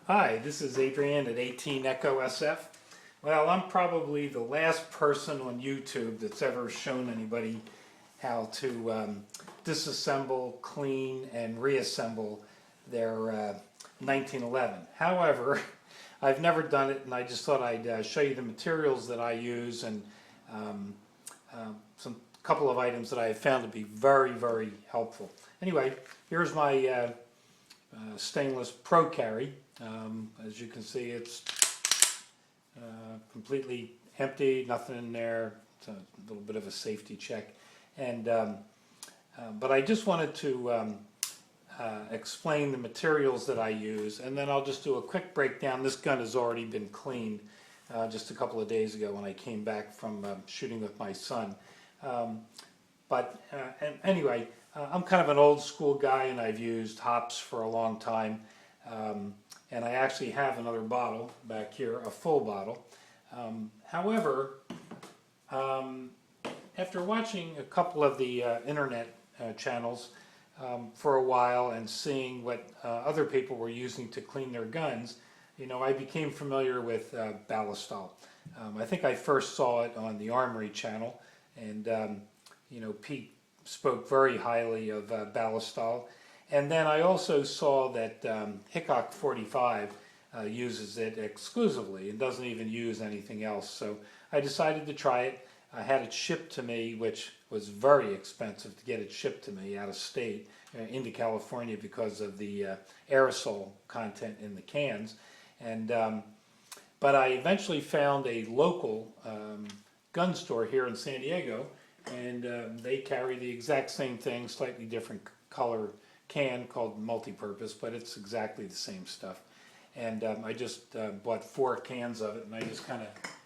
Hi, this is Adrian at 18 Echo SF. Well, I'm probably the last person on YouTube that's ever shown anybody how to disassemble, clean, and reassemble their 1911. However, I've never done it, and I just thought I'd show you the materials that I use and um, some couple of items that I have found to be very, very helpful. Anyway, here's my stainless Pro Carry. As you can see, it's completely empty, nothing in there. It's a little bit of a safety check. And but I just wanted to explain the materials that I use, and then I'll just do a quick breakdown. This gun has already been cleaned just a couple of days ago when I came back from shooting with my son. Anyway, I'm kind of an old school guy, and I've used hops for a long time. And I actually have another bottle back here, a full bottle. However, after watching a couple of the internet channels for a while and seeing what other people were using to clean their guns, I became familiar with Ballistol. I think I first saw it on the Armory channel, and Pete spoke very highly of Ballistol. And then I also saw that Hickok 45 uses it exclusively and doesn't even use anything else. So I decided to try it. I had it shipped to me, which was very expensive to get it shipped to me out of state into California because of the aerosol content in the cans. And but I eventually found a local gun store here in San Diego, and they carry the exact same thing, slightly different color can called multi-purpose, but it's exactly the same stuff. And I just bought 4 cans of it, and I just kind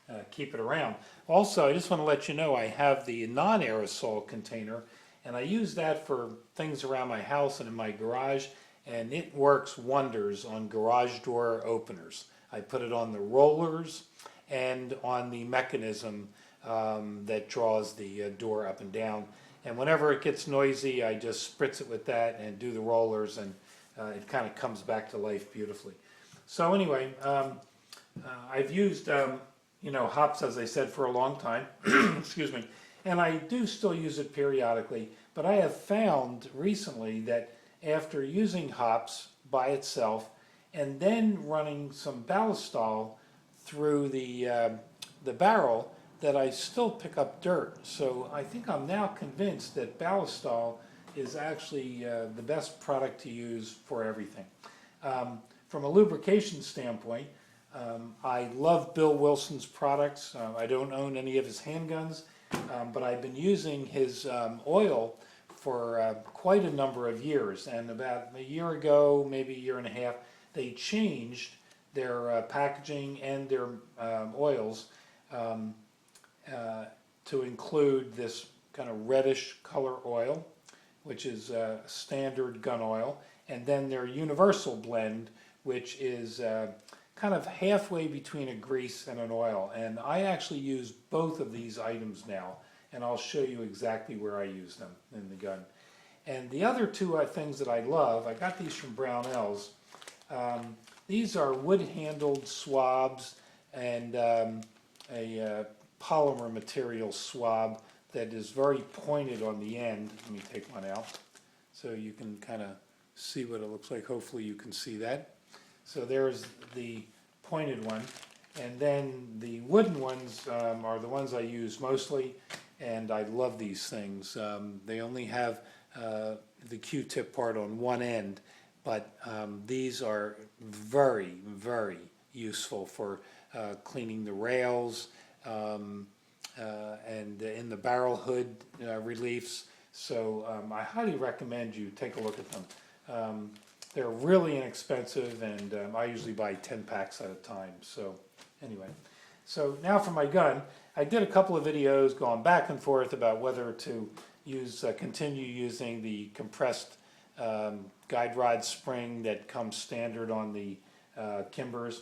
of keep it around. Also, I just want to let you know I have the non-aerosol container, and I use that for things around my house and in my garage, and it works wonders on garage door openers. I put it on the rollers and on the mechanism that draws the door up and down. And whenever it gets noisy, I just spritz it with that and do the rollers, and it kind of comes back to life beautifully. So anyway, I've used hops, as I said, for a long time. Excuse me. And I do still use it periodically, but I have found recently that after using hops by itself and then running some Ballistol through the barrel, that I still pick up dirt. So I think I'm now convinced that Ballistol is actually the best product to use for everything. From a lubrication standpoint, I love Bill Wilson's products. I don't own any of his handguns, but I've been using his oil for quite a number of years. And about a year ago, maybe a year and a half, they changed their packaging and their oils to include this kind of reddish color oil, which is standard gun oil, and then their universal blend, which is kind of halfway between a grease and an oil. And I actually use both of these items now, and I'll show you exactly where I use them in the gun. And the other 2 things that I love, I got these from Brownells. These are wood-handled swabs and a polymer material swab that is very pointed on the end. Let me take one out so you can kind of see what it looks like. Hopefully you can see that. So there's the pointed one, and then the wooden ones are the ones I use mostly, and I love these things. They only have the Q-tip part on one end, but these are very, very useful for cleaning the rails, and in the barrel hood reliefs. So I highly recommend you take a look at them. They're really inexpensive, and I usually buy 10 packs at a time. So anyway, so now for my gun. I did a couple of videos going back and forth about whether to continue using the compressed guide rod spring that comes standard on the Kimbers.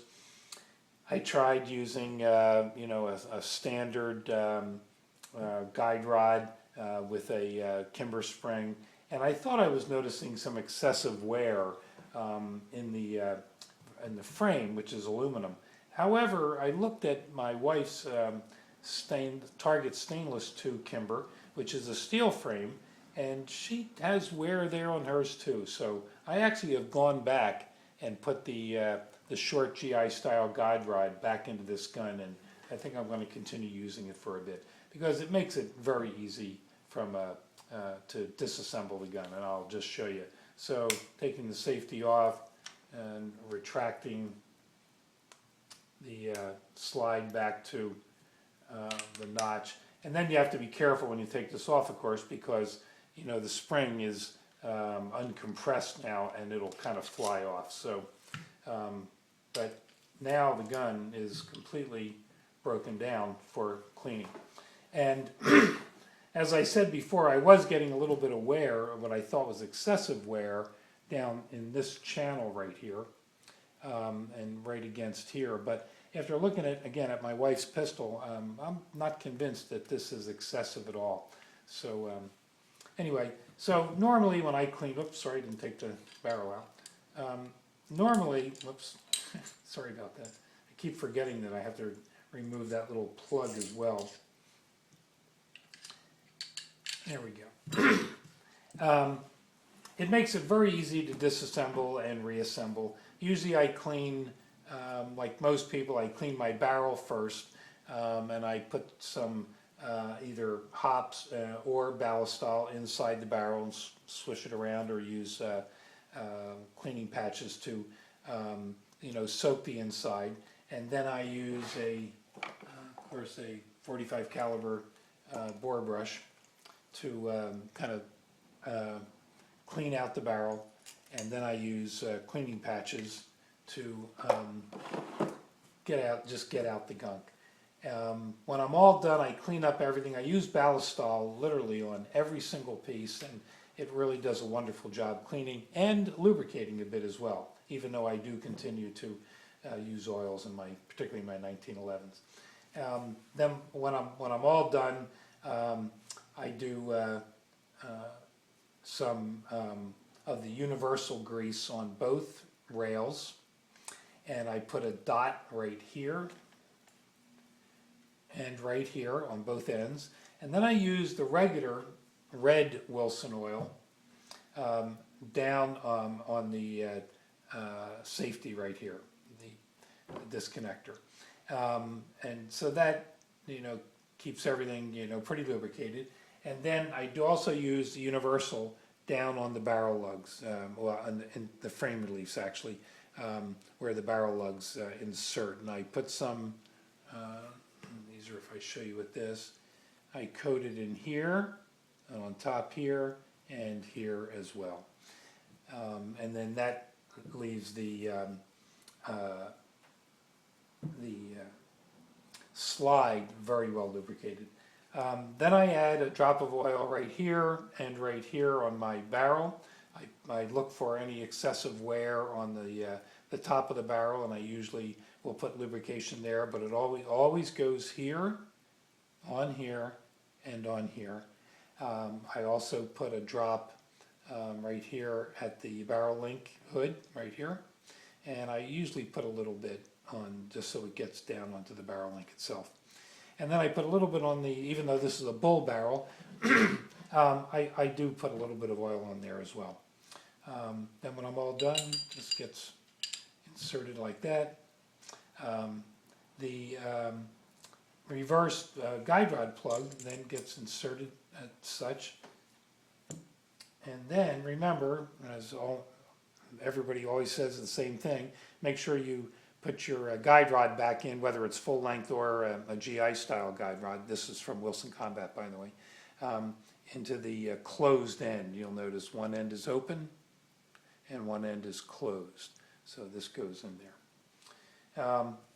I tried using a standard guide rod with a Kimber spring, and I thought I was noticing some excessive wear in the the frame, which is aluminum. However, I looked at my wife's Target stainless 2 Kimber, which is a steel frame, and she has wear there on hers too. So I actually have gone back and put the short GI style guide rod back into this gun, and I think I'm going to continue using it for a bit because it makes it very easy to disassemble the gun, and I'll just show you. So taking the safety off and retracting the slide back to the notch, and then you have to be careful when you take this off, of course, because you know the spring is uncompressed now and it'll kind of fly off. So but now the gun is completely broken down for cleaning. And as I said before, I was getting a little bit of wear, what I thought was excessive wear, down in this channel right here, and right against here. But after looking at my wife's pistol, I'm not convinced that this is excessive at all. So anyway, so normally when I clean, oops, sorry, I didn't take the barrel out. Normally, whoops, sorry about that. I keep forgetting that I have to remove that little plug as well. There we go. It makes it very easy to disassemble and reassemble. Usually I clean, like most people, I clean my barrel first, and I put some either hops or ballistol inside the barrel and swish it around, or use cleaning patches to soak the inside. And then I use of course, a 45 caliber bore brush to kind of clean out the barrel, and then I use cleaning patches to get out the gunk. When I'm all done, I clean up everything. I use ballistol literally on every single piece, and it really does a wonderful job cleaning and lubricating a bit as well, even though I do continue to use oils in particularly my 1911s. Then when I'm all done, I do some of the universal grease on both rails, and I put a dot right here and right here on both ends, and then I use the regular red Wilson oil down on the safety right here, the disconnector, and so that keeps everything pretty lubricated. And then I do also use the universal down on the barrel lugs, in the frame reliefs actually, where the barrel lugs insert. And I put some, these are, if I show you with this, I coat it in here, and on top here, and here as well. And then that leaves the slide very well lubricated. Then I add a drop of oil right here and right here on my barrel. I look for any excessive wear on the top of the barrel, and I usually will put lubrication there, but it always goes here, on here, and on here. I also put a drop right here at the barrel link hood right here, and I usually put a little bit on just so it gets down onto the barrel link itself. And then I put a little bit on even though this is a bull barrel, I do put a little bit of oil on there as well. Then when I'm all done, this gets inserted like that. The reverse guide rod plug then gets inserted as such. And then remember, as everybody always says the same thing, make sure you put your guide rod back in, whether it's full length or a GI style guide rod. This is from Wilson Combat, by the way, into the closed end. You'll notice one end is open and one end is closed. So this goes in there.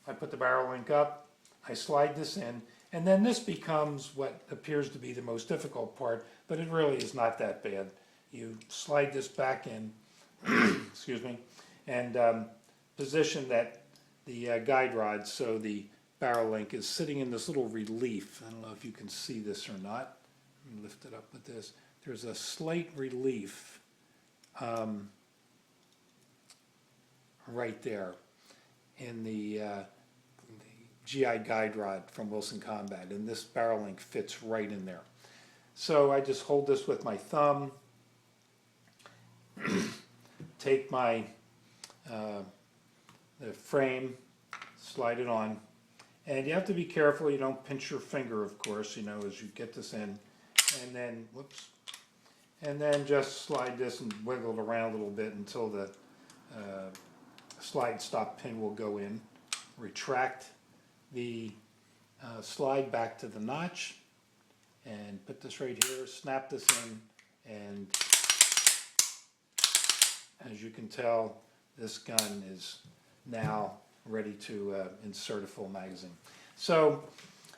I put the barrel link up, I slide this in, and then this becomes what appears to be the most difficult part, but it really is not that bad. You slide this back in, excuse me, and position the guide rod so the barrel link is sitting in this little relief. I don't know if you can see this or not. Let me lift it up with this. There's a slight relief right there. in the GI guide rod from Wilson Combat, and this barrel link fits right in there. So I just hold this with my thumb, take my the frame, slide it on, and you have to be careful you don't pinch your finger, of course, you know, as you get this in, and then, whoops, and then just slide this and wiggle it around a little bit until the slide stop pin will go in. Retract the slide back to the notch and put this right here, snap this in, and as you can tell, this gun is now ready to insert a full magazine. So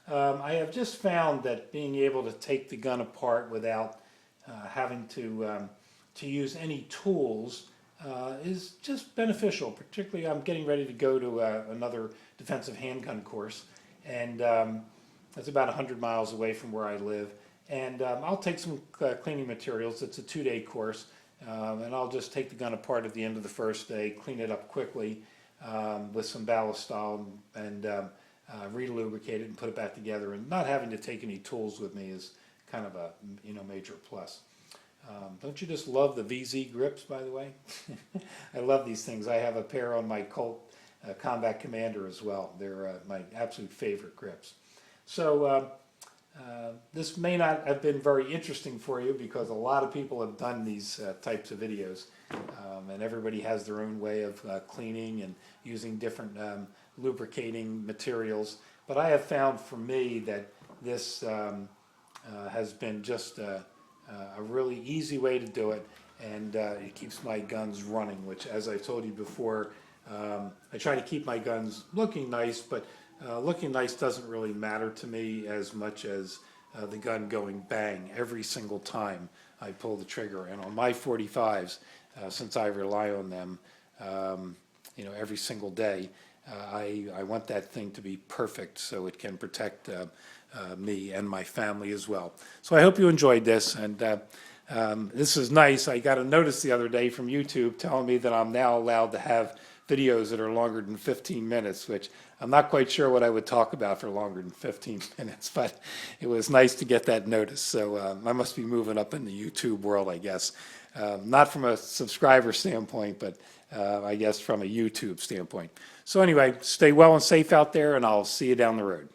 I have just found that being able to take the gun apart without having to use any tools is just beneficial. Particularly, I'm getting ready to go to another defensive handgun course, and it's about 100 miles away from where I live. And I'll take some cleaning materials. It's a 2-day course, and I'll just take the gun apart at the end of the first day, clean it up quickly with some ballistol, and re-lubricate it and put it back together. And not having to take any tools with me is kind of a major plus. Don't you just love the VZ grips, by the way? I love these things. I have a pair on my Colt Combat Commander as well. They're my absolute favorite grips. So this may not have been very interesting for you because a lot of people have done these types of videos, and everybody has their own way of cleaning and using different lubricating materials. But I have found for me that this has been just a really easy way to do it, and it keeps my guns running, which, as I told you before, I try to keep my guns looking nice, but looking nice doesn't really matter to me as much as the gun going bang every single time I pull the trigger. And on my 45s, since I rely on them every single day, I want that thing to be perfect so it can protect me and my family as well. So I hope you enjoyed this, and this is nice. I got a notice the other day from YouTube telling me that I'm now allowed to have videos that are longer than 15 minutes, which I'm not quite sure what I would talk about for longer than 15 minutes, but it was nice to get that notice. So I must be moving up in the YouTube world, I guess. Not from a subscriber standpoint, but I guess from a YouTube standpoint. So anyway, stay well and safe out there, and I'll see you down the road.